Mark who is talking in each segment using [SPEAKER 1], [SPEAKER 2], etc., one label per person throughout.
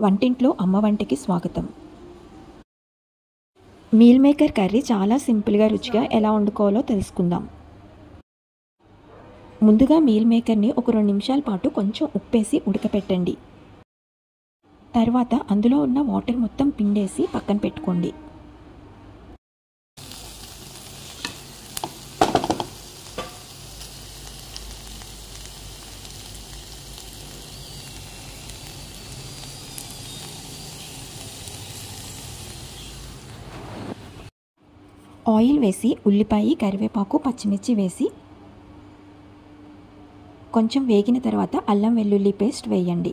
[SPEAKER 1] వంటింట్లో అమ్మ వంటికి స్వాగతం. మీల్ మేకర్ కర్రీ చాలా సింపుల్గా రుచిగా ఎలా వండుకోవాలో తెలుసుకుందాం. ముందుగా మీల్ మేకర్ని ఒక 2 నిమిషాల పాటు కొంచెం ఉప్పేసి ఉడకపెట్టండి. తర్వాత అందులో ఉన్న వాటర్ మొత్తం పిండేసి పక్కన పెట్టుకోండి. ఆయిల్ వేసి ఉల్లిపాయ, కరివేపాకు, పచ్చిమిర్చి వేసి కొంచెం వేగిన తర్వాత అల్లం వెల్లుల్లి పేస్ట్ వేయండి.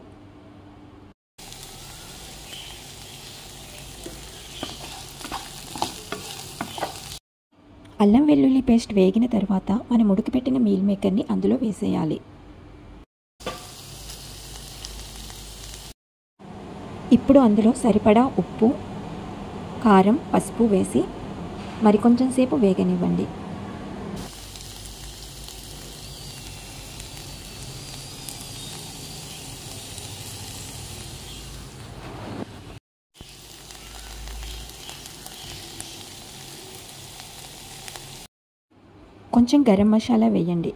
[SPEAKER 1] అల్లం వెల్లుల్లి పేస్ట్ వేగిన తర్వాత మనం ఉడకపెట్టిన మీల్ మేకర్ని అందులో వేసేయాలి. ఇప్పుడు అందులో సరిపడా ఉప్పు, కారం, పసుపు వేసి మరికొంచెం సేపు వేగనివ్వండి. కొంచెం గరం మసాలా వేయండి.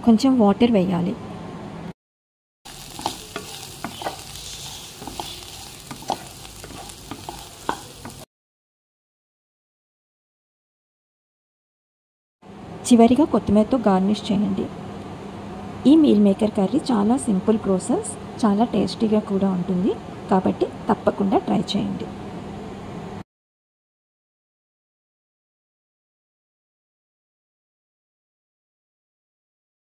[SPEAKER 1] కొంచెం వాటర్ వేయాలి. చివరిగా కొత్తిమీరతో గార్నిష్ చేయండి. ఈ మీల్ మేకర్ కర్రీ చాలా సింపుల్ ప్రాసెస్, చాలా టేస్టీగా కూడా ఉంటుంది. కాబట్టి తప్పకుండా ట్రై చేయండి.